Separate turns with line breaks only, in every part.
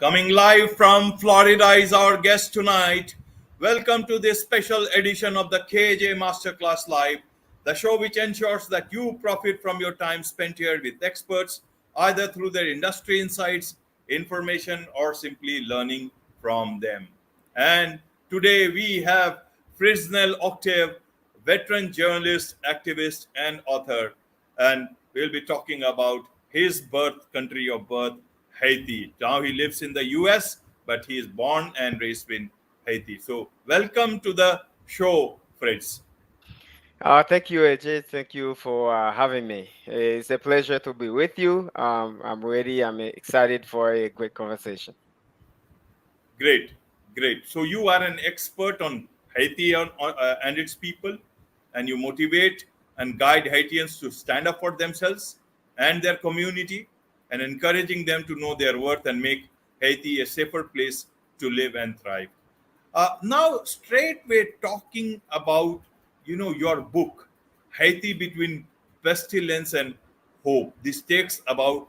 Coming live from Florida is our guest tonight. Welcome to this special edition of the KJ Masterclass Live, the show which ensures that you profit from your time spent here with experts, either through their industry insights, information, or simply learning from them. And today we have Fritznel Octave, veteran journalist, activist, and author, and we'll be talking about his country of birth, Haiti. Now he lives in the US, but he is born and raised in Haiti. So, welcome to the show, Fritz.
Thank you, AJ. Thank you for having me. It's a pleasure to be with you. I'm ready. I'm excited for a great conversation.
Great, great. So, you are an expert on Haiti and its people, and you motivate and guide Haitians to stand up for themselves and their community, and encouraging them to know their worth and make Haiti a safer place to live and thrive. Now, straightway talking about your book, Haiti between pestilence and hope. This talks about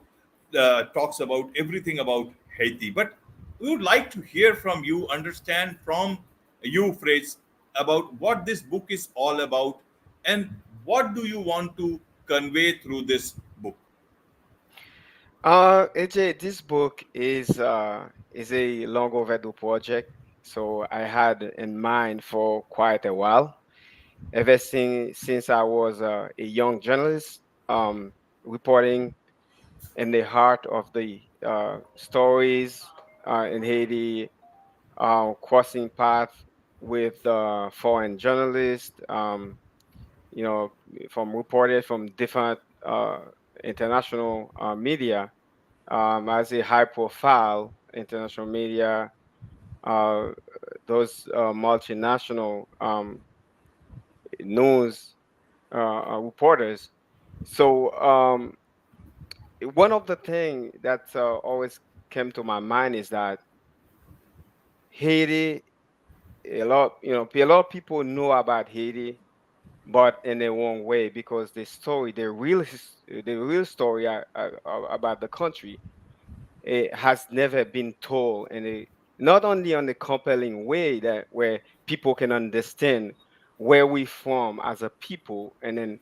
everything about Haiti, but we would like to hear from you, understand from you, Fritz, about what this book is all about, and what do you want to convey through this book.
AJ, this book is a long overdue project. So I had in mind for quite a while, ever since I was a young journalist, reporting in the heart of the stories in Haiti, crossing paths with foreign journalists, from reported from different international media, as a high profile international media, uh, those multinational news reporters. So one of the things that always came to my mind is that Haiti, a lot of people know about Haiti, but in the wrong way, because the story, the real story about the country, it has never been told in a, not only on the compelling way that where people can understand where we from as a people, and then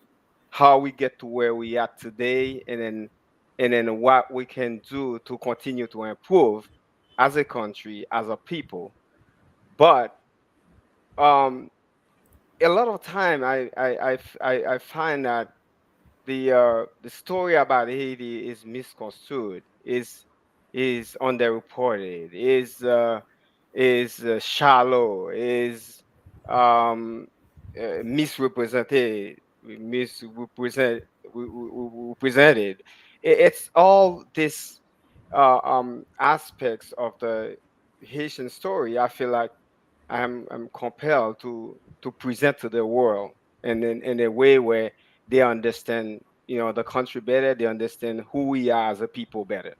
how we get to where we are today, and then what we can do to continue to improve as a country, as a people. But um a lot of time I find that the story about Haiti is misconstrued, is underreported, is shallow, is um, misrepresented. It's all this aspects of the Haitian story. I feel like I'm compelled to present to the world, and in a way where they understand, the country better. They understand who we are as a people better.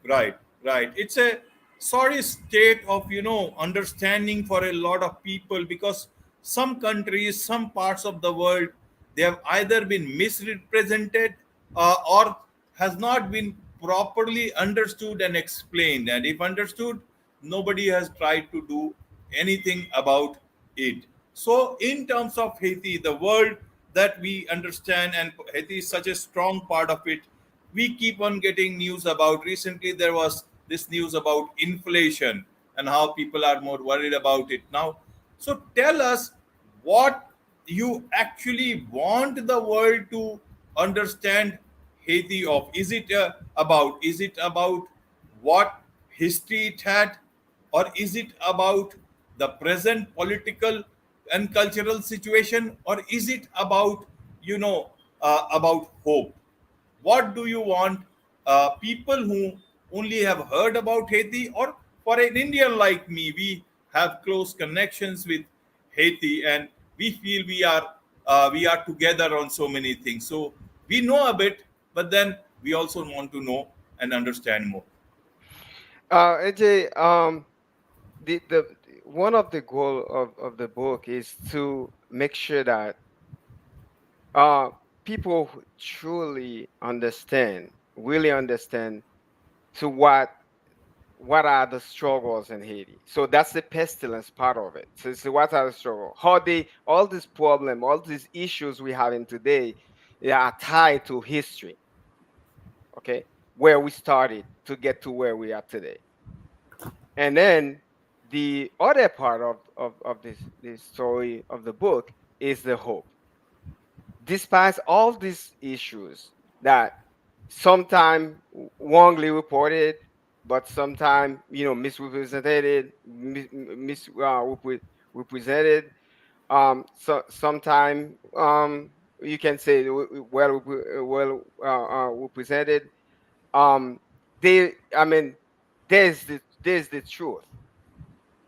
Right, right. It's a sorry state of understanding for a lot of people, because some countries, some parts of the world, they have either been misrepresented, or has not been properly understood and explained. And if understood, nobody has tried to do anything about it. So, in terms of Haiti, the world that we understand, and Haiti is such a strong part of it, we keep on getting news about. Recently there was this news about inflation and how people are more worried about it now. So tell us what you actually want the world to understand Haiti of. Is it about what history it had, or is it about the present political and cultural situation, or is it about about hope? What do you want people who only have heard about Haiti, or for an Indian like me, we have close connections with Haiti, and we feel we are together on so many things. So we know a bit, but then we also want to know and understand more.
AJ, the one of the goal of the book is to make sure that uh, people who truly understand, really understand to what are the struggles in Haiti. So that's the pestilence part of it. So what are the struggles? How they all this problem, all these issues we have in today, they are tied to history. Okay, where we started to get to where we are today. And then the other part of this story of the book is the hope. Despite all these issues that sometimes wrongly reported, but sometimes misrepresented, represented. So sometimes you can say well represented. Um, I mean, there's the truth,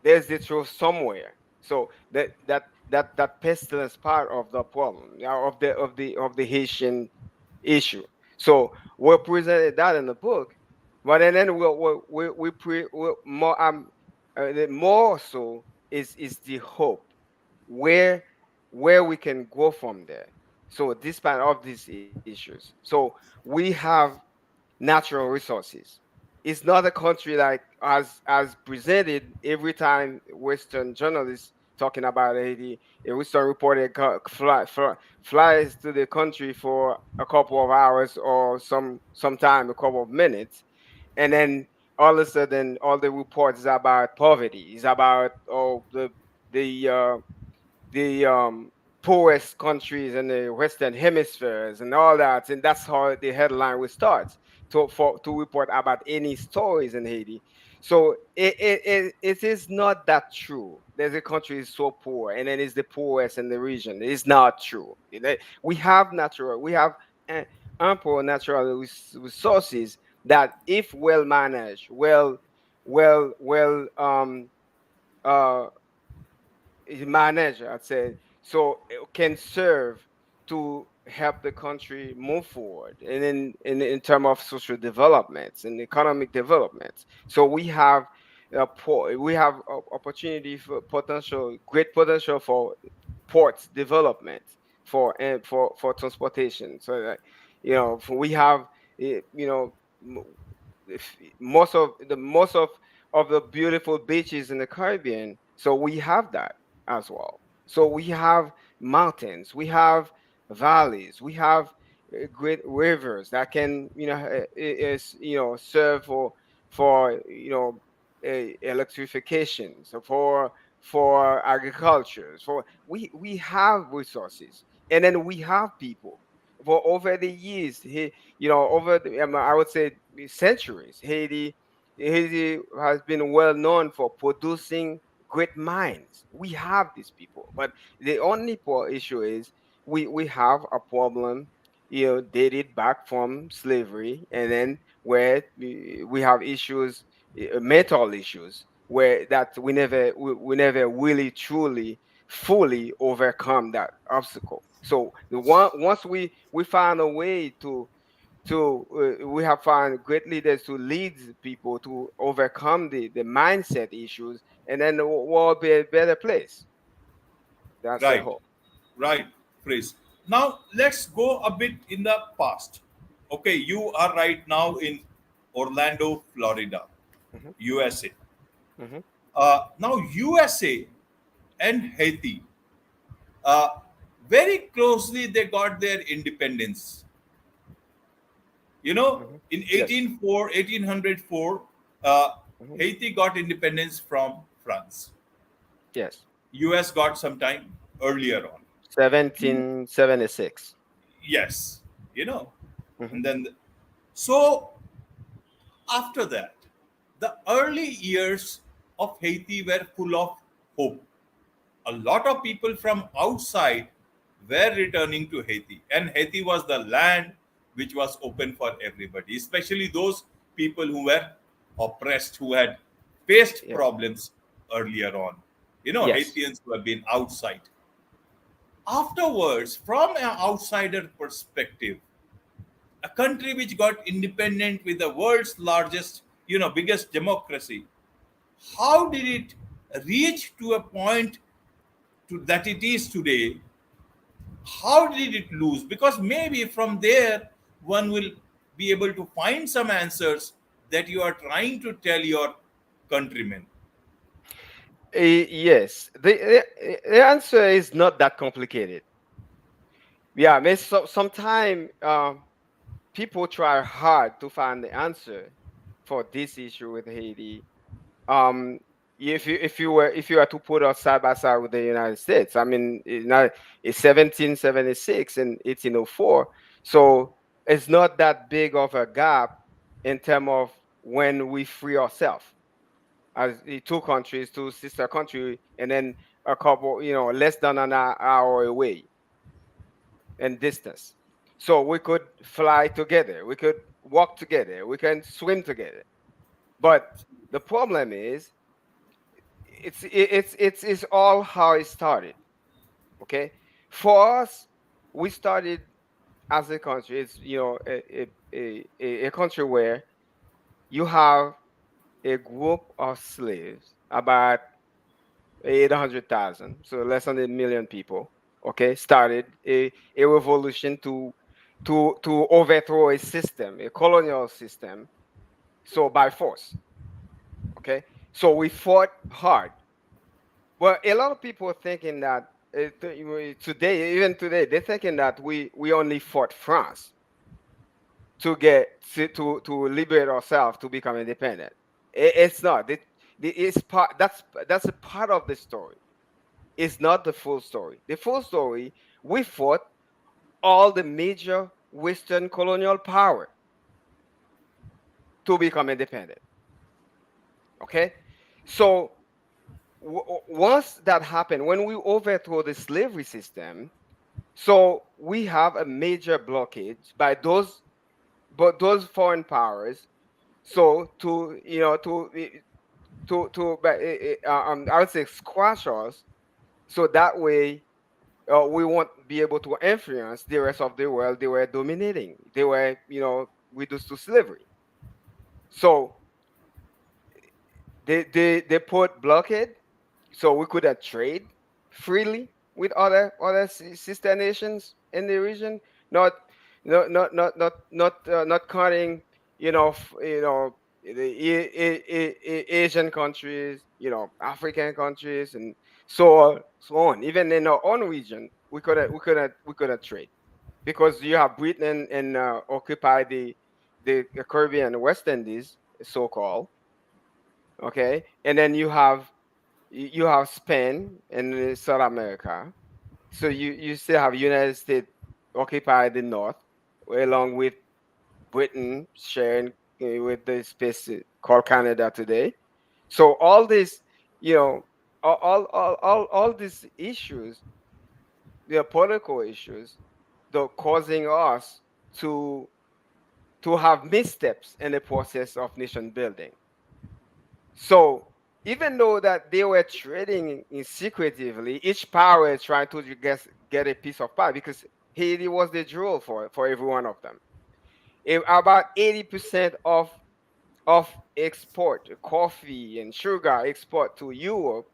there's the truth somewhere. So that pestilence part of the problem, of the Haitian issue. So we presented that in the book, but then we more the more so is the hope, where we can go from there. So despite of these issues, so we have natural resources. It's not a country like as presented every time Western journalists talking about Haiti. A Western reporter flies to the country for a couple of hours or sometime a couple of minutes, and then all of a sudden all the reports is about poverty, is about the poorest countries in the Western hemispheres and all that, and that's how the headline will start to report about any stories in Haiti. So it is not that true. There's a country is so poor, and then it's the poorest in the region. It's not true. We have uh, ample natural resources that, if well managed, well uh manager, I'd say, so it can serve to help the country move forward, and in terms of social developments and economic developments. So we have opportunity for great potential for ports development, for transportation. So that, we have you know most of the beautiful beaches in the Caribbean. So we have that as well. So we have mountains, we have valleys, we have great rivers that can serve for electrification, so for agriculture. For we have resources, and then we have people. For over the years, I would say centuries, Haiti has been well known for producing great minds. We have these people, but the only poor issue is we have a problem, dated back from slavery, and then where we have issues, mental issues, where that we never really truly fully overcome that obstacle. So once we find a way we have found great leaders to lead people to overcome the mindset issues, and then the world will be a better place. That's the
Right,
hope.
right, Chris. Now let's go a bit in the past. Okay, you are right now in Orlando, Florida,
Hmm.
USA.
Hmm.
Now USA and Haiti, uh, very closely they got their independence.
Hmm.
In
Yes.
1804,
Hmm.
Haiti got independence from France.
Yes.
US got some time earlier on.
1776.
Yes,
Hmm.
and then so after that, the early years of Haiti were full of hope. A lot of people from outside were returning to Haiti, and Haiti was the land which was open for everybody, especially those people who were oppressed, who had faced
Yeah.
problems earlier on.
Yes.
Haitians who have been outside. Afterwards, from an outsider perspective, a country which got independent with the world's largest, biggest democracy, how did it reach to a point that it is today? How did it lose? Because maybe from there one will be able to find some answers that you are trying to tell your countrymen?
Yes, the answer is not that complicated. Yeah, I mean, sometimes people try hard to find the answer for this issue with Haiti. Um, if you were to put us side by side with the United States, I mean, it's 1776 and 1804, so it's not that big of a gap in terms of when we free ourselves as the two countries, two sister country, and then a couple, less than an hour away in distance. So we could fly together, we could walk together, we can swim together. But the problem is, it's all how it started. Okay, for us, we started as a country. It's a country where you have a group of slaves, about 800,000, so less than 1 million people. Okay, started a revolution to overthrow a system, a colonial system, so by force. Okay, so we fought hard. Well, a lot of people are thinking that today, even today, they're thinking that we only fought France to get to liberate ourselves to become independent. It's not. It's part. That's a part of the story. It's not the full story. The full story, we fought all the major Western colonial power to become independent. Okay, so once that happened, when we overthrow the slavery system, so we have a major blockage by those foreign powers. So I would say squash us, so that way we won't be able to influence the rest of the world. They were dominating. They were reduced to slavery. So they put blockade, so we couldn't trade freely with other sister nations in the region. Not not counting the Asian countries, African countries, and so on. Even in our own region, we couldn't trade because you have Britain and occupy the Caribbean West Indies, so called. Okay, and then you have Spain in South America. So you still have United States occupy the north, along with Britain sharing with the space called Canada today. So all this, you know, all these issues, the political issues, they're causing us to to have missteps in the process of nation building. So even though that they were trading in secretively, each power is trying to get a piece of pie, because Haiti was the jewel for every one of them. About 80% of export coffee and sugar export to Europe,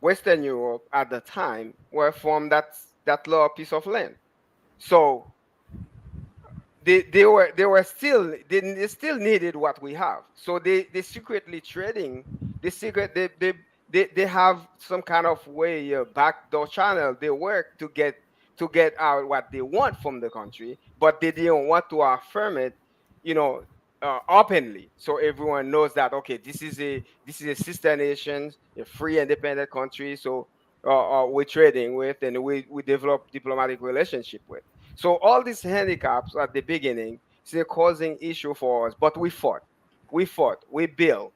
Western Europe at the time, were from that little piece of land. So they were still they still needed what we have, so they secretly trading. They have some kind of way, backdoor channel. They work to get out what they want from the country, but they didn't want to affirm it, you know openly, so everyone knows that, okay, this is a sister nation, a free independent country. So we're trading with, and we develop diplomatic relationship with. So all these handicaps at the beginning, they're causing issue for us, but we built.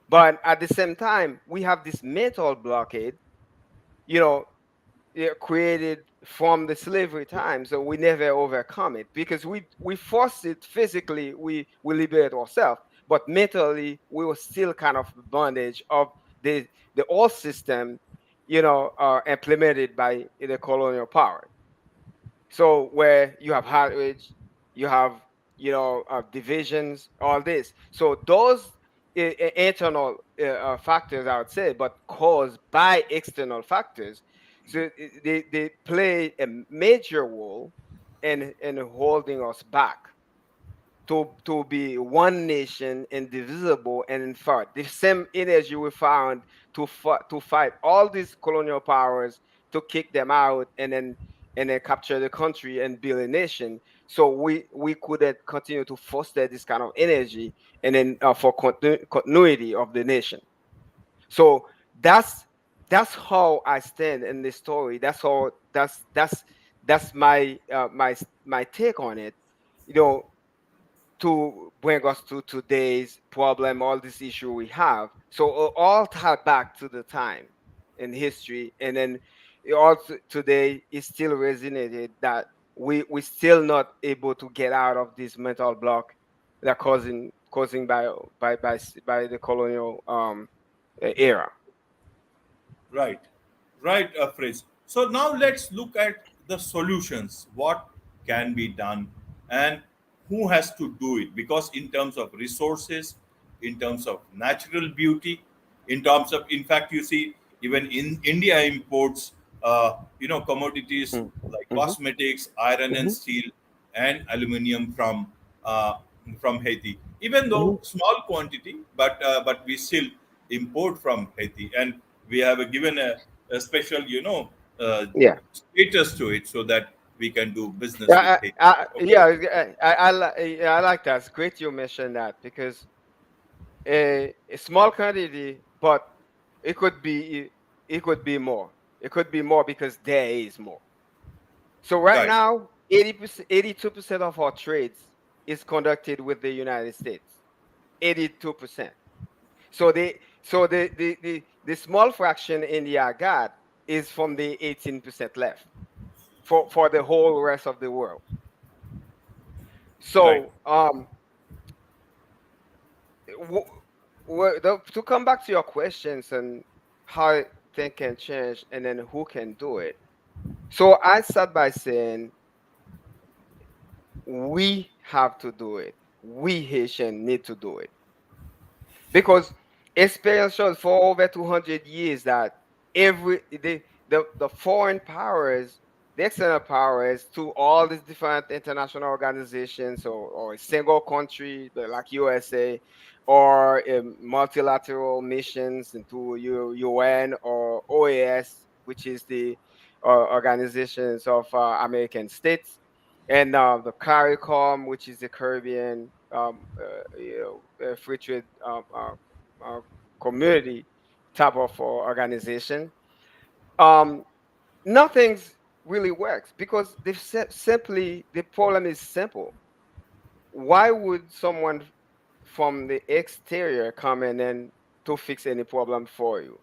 But at the same time, we have this mental blockade, you know, created from the slavery time. So we never overcome it, because we force it physically. We liberate ourselves, but mentally we were still kind of bondage of the old system, implemented by the colonial power. So where you have outrage, you have divisions, all this. So those internal factors, I would say, but caused by external factors. So they play a major role in holding us back. to be one nation, indivisible and in fact the same energy we found to fight all these colonial powers, to kick them out and then capture the country and build a nation. So we couldn't continue to foster this kind of energy and then for continuity of the nation. So that's that's how I stand in this story. That's my my take on it. You know, to bring us to today's problem, all this issue we have. So all tied back to the time in history, and then it also today is still resonated that we still not able to get out of this mental block that causing by the colonial era.
Right, right, Fritz. So now let's look at the solutions. What can be done, and who has to do it? Because in terms of resources, in terms of natural beauty, in terms of, in fact, you see, even in India imports, commodities like
Mm-hmm.
cosmetics, iron and
Hmm.
steel, and aluminum from Haiti. Even
Hmm.
though small quantity, but we still import from Haiti, and we have given a special,
Yeah.
status to it so that we can do business with
Yeah,
Haiti.
yeah,
Okay,
I like that. It's great you mentioned that because a small quantity, but it could be it could be more. It could be more because there is more. So right
right,
now, 80%, 82% of our trades is conducted with the United States. 82%. So the small fraction India got is from the 18% left for the whole rest of the world.
right,
So w- to come back to your questions and how things can change and then who can do it. So I start by saying we have to do it. We Haitian need to do it because experience shows for over 200 years that every the foreign powers, the external powers to all these different international organizations or a single country like USA or multilateral missions into UN or OAS, which is the organizations of American states, and the CARICOM, which is the Caribbean free trade uh, community type of organization. Um, Nothing's really works because they simply the problem is simple. Why would someone from the exterior come in and to fix any problem for you?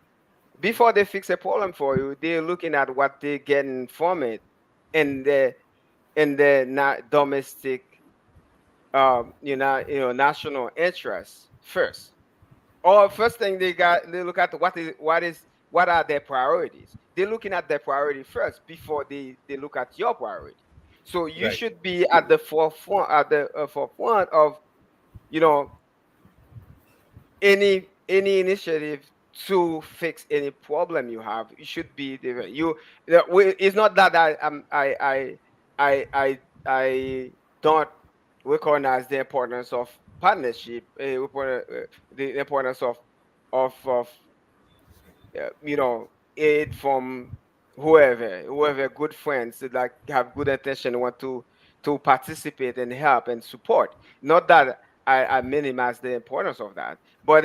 Before they fix a problem for you, they're looking at what they're getting from it in the domestic national interests first. Or first thing they look at what are their priorities. They're looking at their priority first before they look at your priority. So you
right,
should be at the forefront of you know any initiative to fix any problem you have. You should be it's not that I don't recognize the importance of partnership, the importance of aid from whoever good friends that like have good intention want to participate and help and support. Not that I minimize the importance of that, but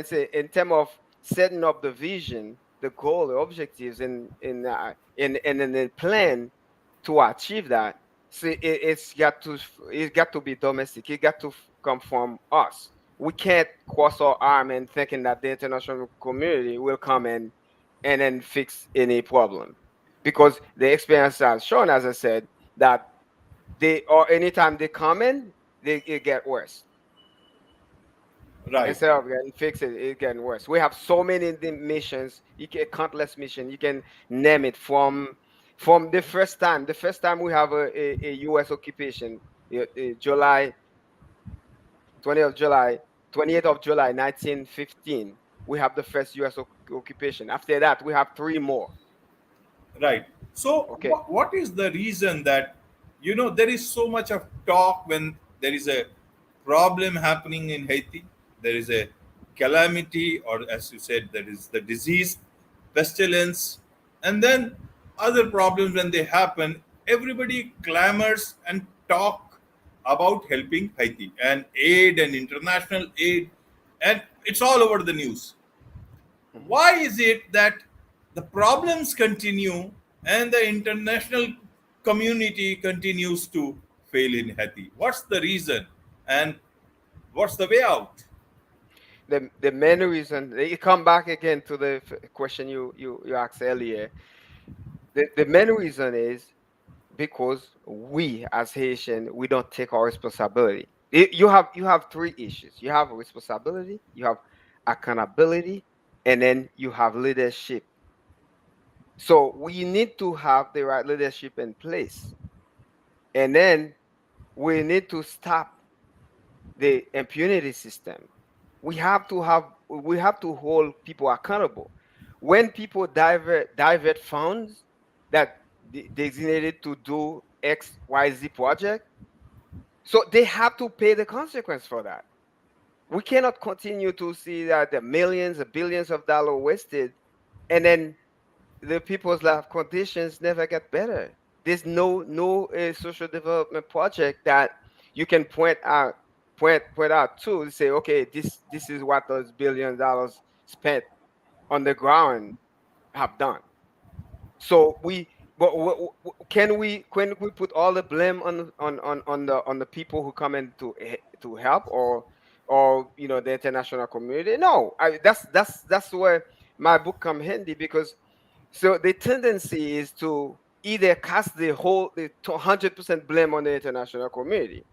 say in terms of setting up the vision, the goal, the objectives, in the plan to achieve that. See, it's got to be domestic. It got to come from us. We can't cross our arm and thinking that the international community will come in and then fix any problem, because the experience has shown, as I said, that they or anytime they come in, it get worse.
right,
Instead of getting fixed, it getting worse. We have so many missions. You can countless mission. You can name it from the first time. The first time we have a U.S. occupation, July 20th of July, 28th of July, 1915. We have the first U.S. occupation. After that, we have three more.
right. So
Okay.
what is the reason that there is so much of talk when there is a problem happening in Haiti. There is a calamity, or as you said, there is the disease, pestilence, and then other problems when they happen. Everybody clamors and talk about helping Haiti and aid and international aid, and it's all over the news.
Mhm.
Why is it that the problems continue and the international community continues to fail in Haiti? What's the reason and what's the way out?
The main reason, you come back again to the question you asked earlier. The main reason is because we as Haitian, we don't take our responsibility. You have three issues. You have responsibility, you have accountability, and then you have leadership. So we need to have the right leadership in place, and then we need to stop the impunity system. We have to hold people accountable. When people divert funds that designated to do XYZ project, so they have to pay the consequence for that. We cannot continue to see that the millions, the billions of dollars wasted, and then the people's life conditions never get better. There's no social development project that you can point out to say, okay, this is what those $1 billion spent on the ground have done. So can we put all the blame on the people who come in to help, or the international community? No, that's where my book come handy, because so the tendency is to either cast the 100% blame on the international community,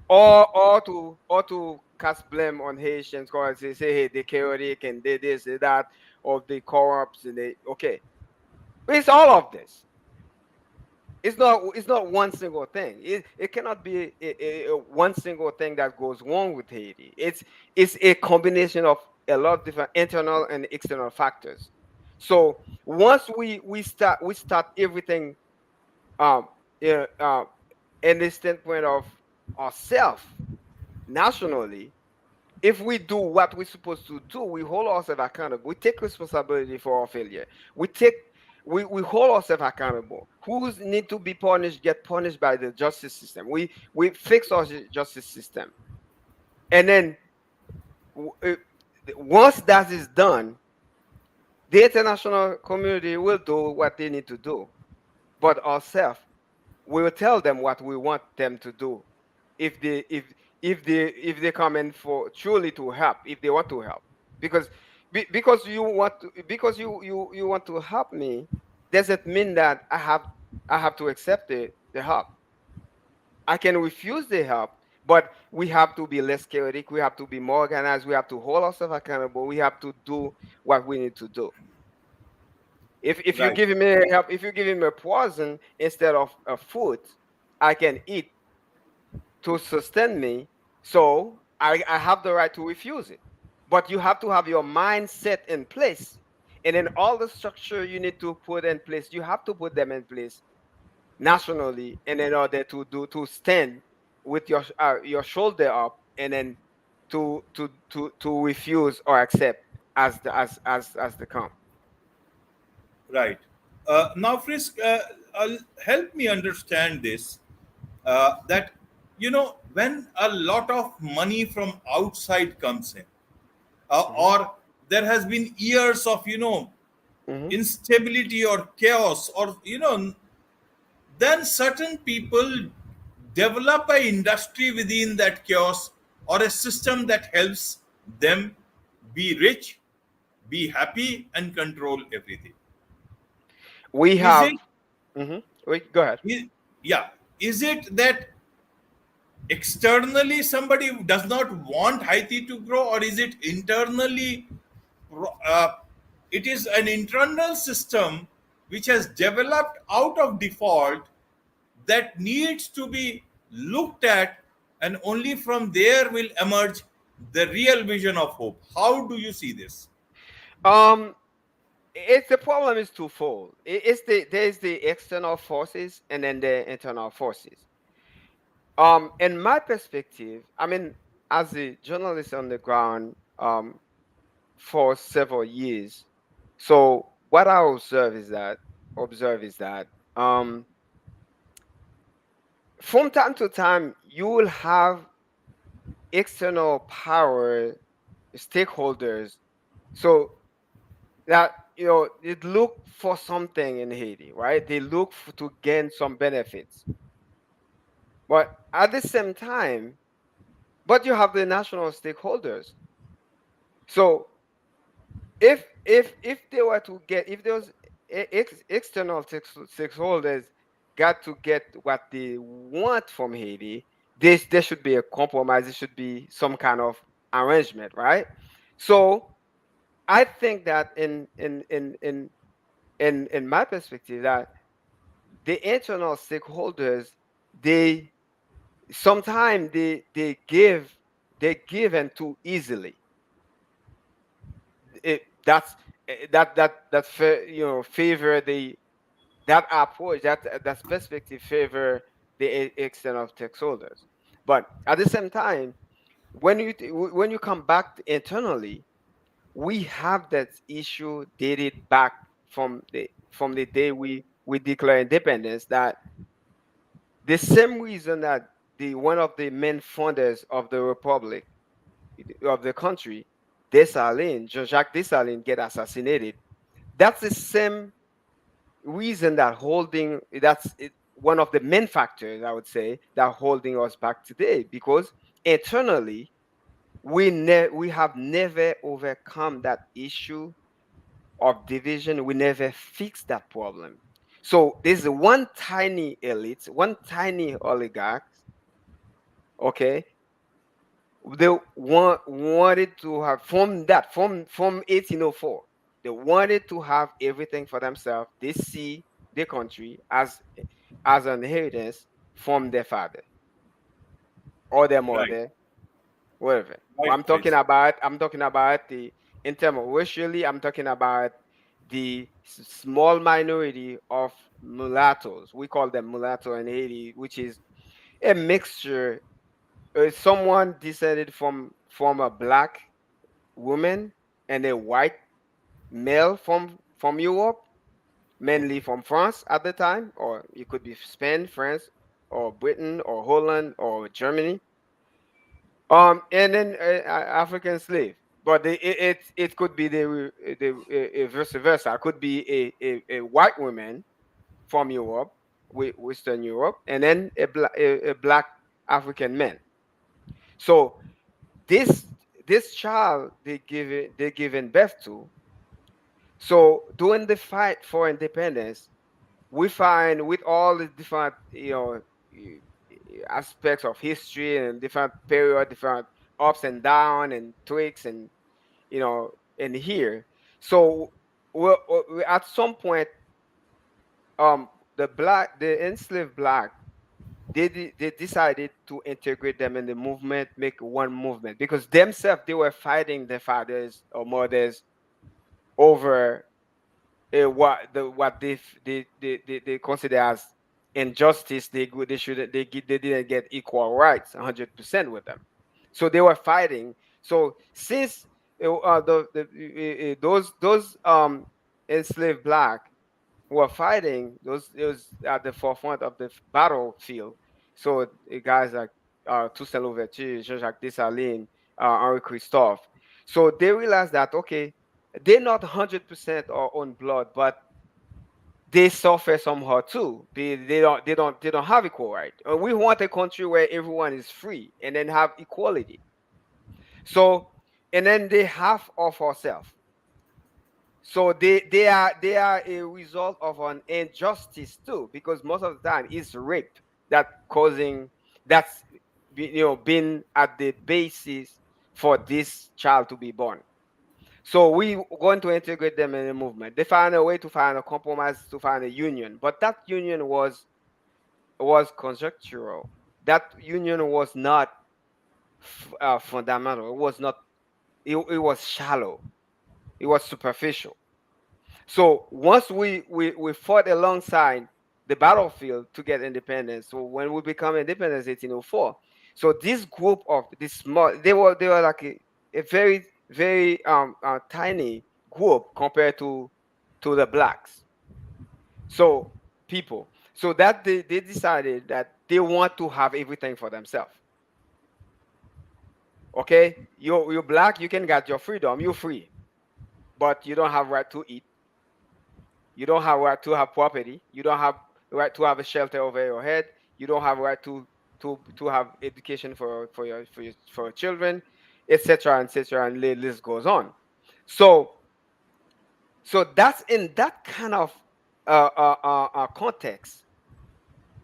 or to cast blame on Haitians, because they say, hey, they chaotic and they this, they that, or they corrupt, and they okay. It's all of this. It's not one single thing. It cannot be one single thing that goes wrong with Haiti. It's a combination of a lot of different internal and external factors. So once we start everything, um uh, uh, in the standpoint of ourselves nationally. If we do what we're supposed to do, we hold ourselves accountable. We take responsibility for our failure. We hold ourselves accountable. Who need to be punished get punished by the justice system. We fix our justice system, and then w- uh, once that is done, the international community will do what they need to do. But ourselves, we will tell them what we want them to do. If they come in for truly to help, if they want to help, because because you want to help me, doesn't mean that I have to accept the help. I can refuse the help, but we have to be less chaotic. We have to be more organized. We have to hold ourselves accountable. We have to do what we need to do. If you
Right,
give me help, if you give me a poison instead of a food I can eat to sustain me, so I have the right to refuse it. But you have to have your mindset in place. And then all the structure you need to put in place, you have to put them in place nationally, and in order to stand with your shoulder up, and then to refuse or accept as the come.
right. Now, Frisk, help me understand this. That when a lot of money from outside comes in,
Hmm.
or there has been years of
Hmm.
instability or chaos, or then certain people develop a industry within that chaos, or a system that helps them be rich, be happy, and control everything.
We
Is
have.
it
Wait, go ahead.
is, yeah, is it that externally somebody does not want Haiti to grow, or is it internally, uh, it is an internal system which has developed out of default, that needs to be looked at, and only from there will emerge the real vision of hope? How do you see this?
Um, it's the problem is twofold. There's the external forces and then the internal forces. In my perspective, I mean, as a journalist on the ground, for several years, so what I observe is that from time to time you will have external power stakeholders, so that they look for something in Haiti, right? They look to gain some benefits, but at the same time, but you have the national stakeholders. So if they were to get, if those external stakeholders got to get what they want from Haiti, there should be a compromise. There should be some kind of arrangement, right? So I think that in my perspective, that the internal stakeholders, they sometimes they give in too easily. Favor the that approach, that perspective favor the external stakeholders. But at the same time, when you come back internally, we have that issue dated back from the day we declare independence. That the same reason that the one of the main founders of the republic, of the country, Dessalines, Jean-Jacques Dessalines, get assassinated. That's the same reason that holding that's it, one of the main factors, I would say, that holding us back today, because internally we have never overcome that issue of division. We never fixed that problem. So there's one tiny elite, one tiny oligarch, okay, they wanted to have, from 1804, they wanted to have everything for themselves. They see the country as an inheritance from their father or their
Right,
mother, whatever.
right,
I'm
Fritz.
talking about, the, in terms of racially, I'm talking about the small minority of mulattoes. We call them mulatto in Haiti, which is a mixture. Someone descended from a black woman and a white male from Europe, mainly from France at the time, or it could be Spain, France, or Britain, or Holland, or Germany. And then African slave. But it could be the vice versa. It could be a white woman from Europe, Western Europe, and then a black African man. So this this child they given birth to. So during the fight for independence, we find, with all the different aspects of history and different period, different ups and down and tweaks and and here. So at some point, the enslaved black, they decided to integrate them in the movement, make one movement, because themselves they were fighting their fathers or mothers over what they consider as injustice. They should they didn't get equal rights 100% with them, so they were fighting. So since those enslaved black were fighting, those at the forefront of the battlefield. So guys like Toussaint Louverture, Jean-Jacques Dessalines, Henri Christophe. So they realized that, okay, they're not 100% our own blood, but they suffer somehow too. They don't have equal right. We want a country where everyone is free and then have equality. So, and then they have of ourselves. So they are a result of an injustice too, because most of the time it's rape that causing that's been at the basis for this child to be born. So we going to integrate them in the movement. They found a way to find a compromise, to find a union, but that union was conjectural. That union was not fundamental. It was not. It was shallow. It was superficial. So once we fought alongside, the battlefield to get independence. So when we become independence, 1804. So this group of this small, they were like a very very tiny group compared to the blacks. So people, so that they decided that they want to have everything for themselves. Okay, you're black, you can get your freedom, you're free, but you don't have right to eat. You don't have right to have property. You don't have right to have a shelter over your head. You don't have right to have education for your children, etc., etc., and the list goes on. So that's in that kind of context.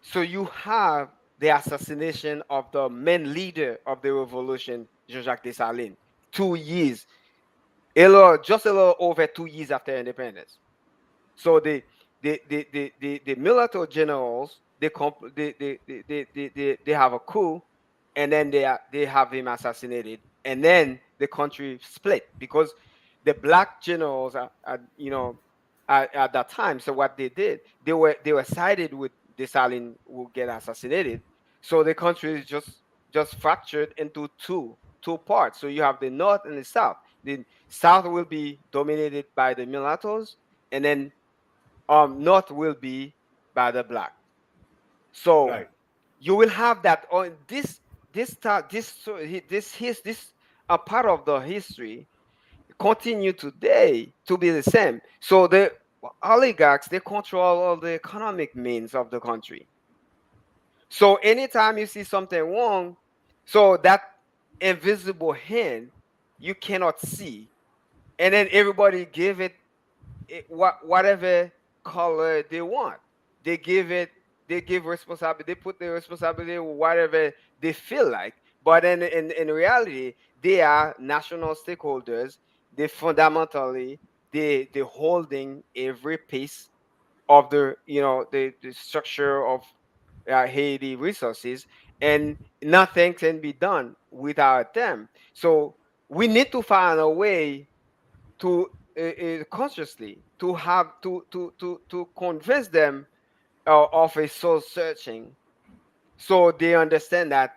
So you have the assassination of the main leader of the revolution, Jean-Jacques Dessalines, 2 years, just a little over 2 years after independence. So the military generals they have a coup, and then they have him assassinated, and then the country split because the black generals at that time. So what they did, they were sided with Dessalines who get assassinated. So the country is just fractured into two parts. So you have the north and the south. The south will be dominated by the mulattoes, and then north will be by the black. So
Right.
you will have that on this a part of the history continue today to be the same. So the oligarchs, they control all the economic means of the country. So anytime you see something wrong, so that invisible hand you cannot see, and then everybody give whatever color they want. They give it. They give responsibility. They put the responsibility whatever they feel like. But in reality, they are national stakeholders. They fundamentally they holding every piece of the structure of Haiti resources, and nothing can be done without them. So we need to find a way to consciously to have to convince them of a soul searching, so they understand that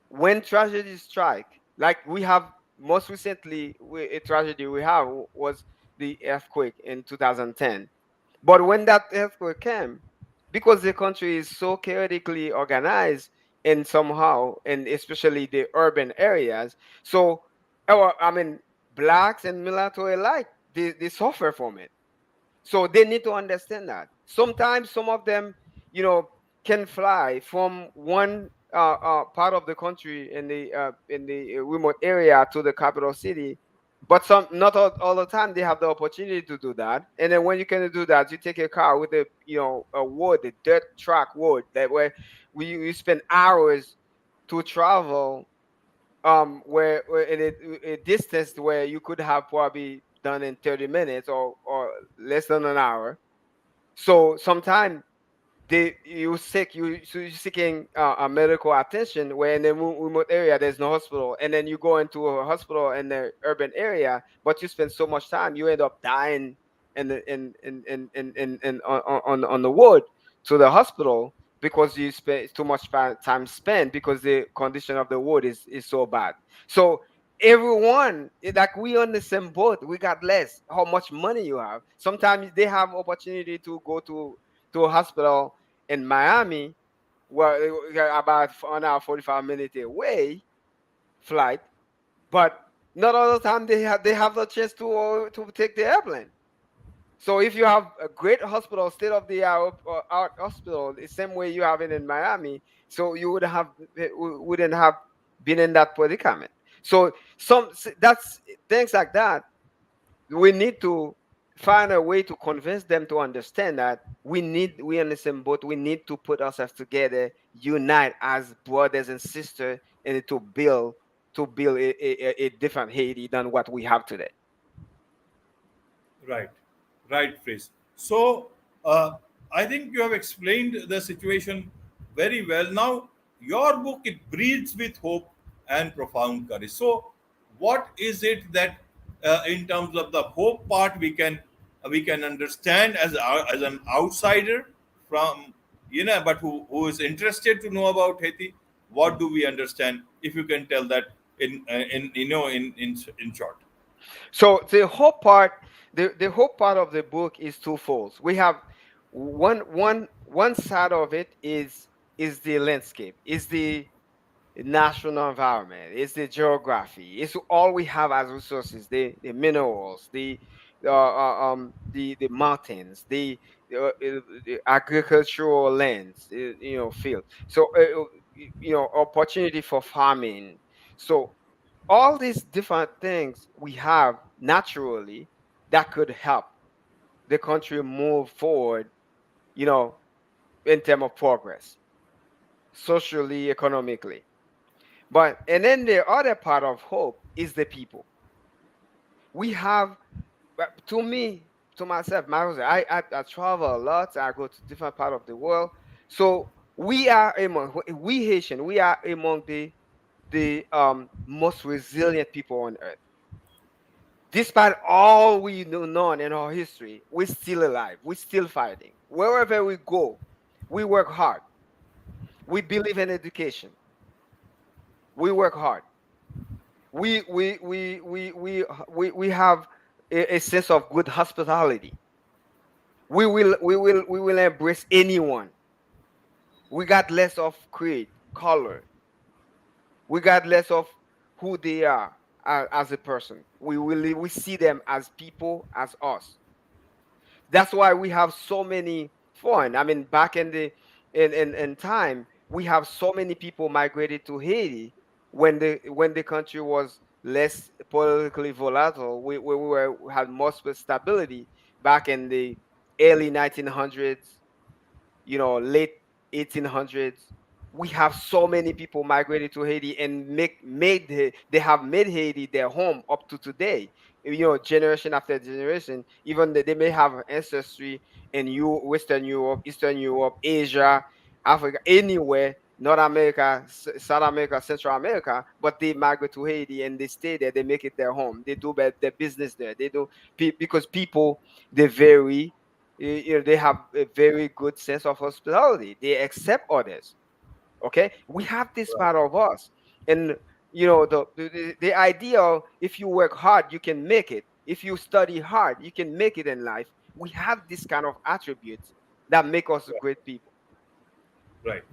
when tragedies strike, like we have most recently, a tragedy we have was the earthquake in 2010. But when that earthquake came, because the country is so chaotically organized and somehow, and especially the urban areas, so I mean, blacks and mulatto alike, they suffer from it. So they need to understand that. Sometimes some of them, you know, can fly from one part of the country in the remote area to the capital city, but some not all the time they have the opportunity to do that. And then when you can do that, you take a car with a wood, a dirt track wood that where we spend hours to travel, where in a distance where you could have probably done in 30 minutes or less than an hour. So sometimes you're seeking a medical attention where in the remote area there's no hospital, and then you go into a hospital in the urban area, but you spend so much time you end up dying in on the road to the hospital because you spend too much time spent because the condition of the road is so bad. So everyone, like we on the same boat, we got less how much money you have. Sometimes they have opportunity to go to a hospital in Miami, well, about an hour 45 minutes away flight, but not all the time they have the chance to take the airplane. So if you have a great hospital, state of the art hospital, the same way you have it in Miami, so you wouldn't have been in that predicament. So that's things like that. We need to find a way to convince them to understand that we in the same boat. We need to put ourselves together, unite as brothers and sisters, and to build a different Haiti than what we have today.
Right, right, Chris. So, I think you have explained the situation very well. Now, your book, it breathes with hope and profound courage. So, what is it that, in terms of the hope part, we can understand as an outsider from, but who is interested to know about Haiti, what do we understand? If you can tell that in in short.
So the whole part of the book is twofold. We have one side of it is the landscape, is the national environment, it's the geography, it's all we have as resources, the minerals, the mountains, the agricultural lands, field. So opportunity for farming. So all these different things we have naturally that could help the country move forward, you know, in terms of progress, socially, economically. But and then the other part of hope is the people. We have, to me, to myself, I travel a lot. I go to different part of the world. So we Haitian, we are among the most resilient people on earth. Despite all we know in our history, we're still alive. We're still fighting. Wherever we go, we work hard. We believe in education. We work hard. We have a sense of good hospitality. We will embrace anyone. We got less of creed, color. We got less of who they are as a person. We see them as people, as us. That's why we have so many foreign. I mean, back in time, we have so many people migrated to Haiti when the country was less politically volatile. We had more stability back in the early 1900s, late 1800s. We have so many people migrated to Haiti and they have made Haiti their home up to today. Generation after generation, even they may have ancestry in Western Europe, Eastern Europe, Asia, Africa, anywhere, North America, South America, Central America, but they migrate to Haiti and they stay there. They make it their home. They do their business there. They do because people they vary. They have a very good sense of hospitality. They accept others. Okay, we have this part of us, and the idea of if you work hard, you can make it. If you study hard, you can make it in life. We have this kind of attributes that make us great people.
Right,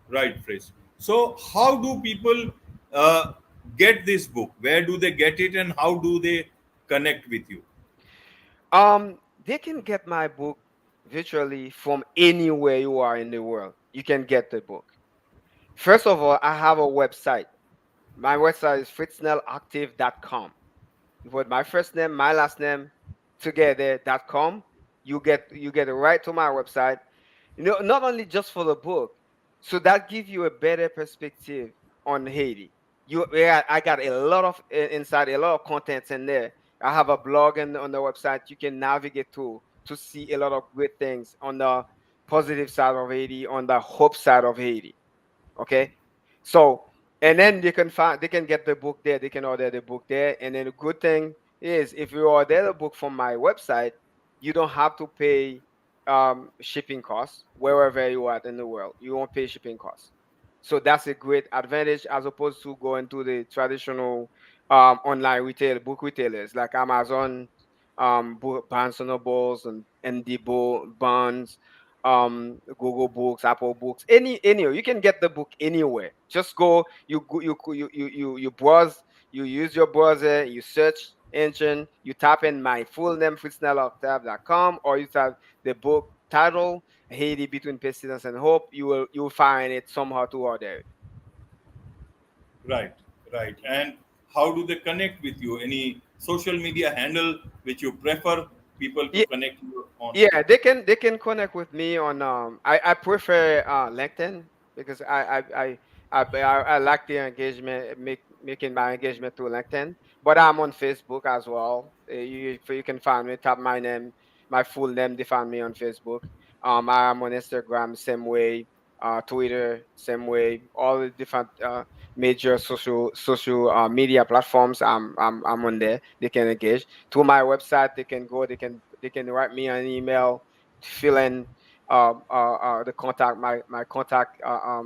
right, phrase. So, how do people get this book? Where do they get it, and how do they connect with you?
They can get my book virtually from anywhere you are in the world. You can get the book. First of all, I have a website. My website is fritzneloctave.com. You put my first name, my last name together.com. You get right to my website. Not only just for the book, so that gives you a better perspective on Haiti. Yeah, I got a lot of inside, a lot of contents in there. I have a blog on the website you can navigate to see a lot of great things on the positive side of Haiti, on the hope side of Haiti. Okay, so and then they can get the book there, they can order the book there, and then the good thing is if you order the book from my website, you don't have to pay shipping costs wherever you are in the world. You won't pay shipping costs. So that's a great advantage as opposed to going to the traditional online retail book retailers like Amazon, Barnes and Nobles, and Debo Bonds, Google Books, Apple Books, any you can get the book anywhere. Just go, you browse, you use your browser, you search engine, you type in my full name fritzneloctave.com, or you type the book title Haiti Between Pestilence and Hope. You will find it somehow to order it.
Right, right. And how do they connect with you? Any social media handle which you prefer people to connect you on?
Yeah, they can connect with me on I prefer LinkedIn because I like the engagement making my engagement through LinkedIn, but I'm on Facebook as well. You can find me, type my name, my full name, they find me on Facebook. I'm on Instagram same way, Twitter same way, all the different major social media platforms. I'm on there. They can engage through my website. They can go, they can write me an email, fill in the contact my contact uh,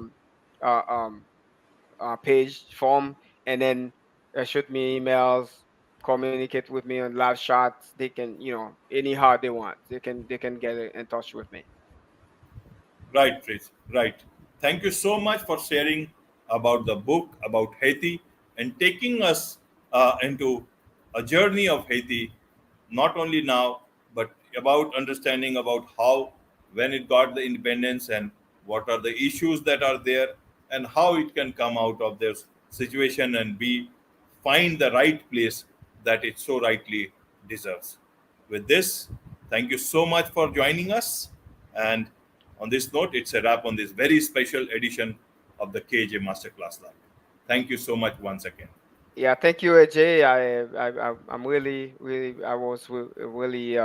um, page form, and then shoot me emails, communicate with me on live chats. They can, anyhow they want, they can get in touch with me.
Right, Chris. Right. Thank you so much for sharing about the book about Haiti and taking us into a journey of Haiti, not only now, but about understanding about how, when it got the independence and what are the issues that are there and how it can come out of this situation and be find the right place that it so rightly deserves. With this, thank you so much for joining us. And on this note, it's a wrap on this very special edition of the KJ Masterclass Live. Thank you so much once again.
Yeah, thank you, AJ. I'm really, really, I was really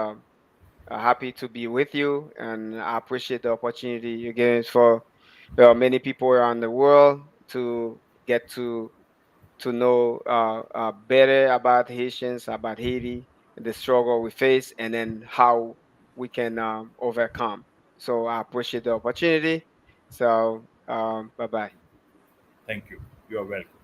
happy to be with you, and I appreciate the opportunity again for many people around the world to get to know better about Haitians, about Haiti, the struggle we face, and then how we can overcome. So I appreciate the opportunity. So bye bye.
Thank you. You are welcome.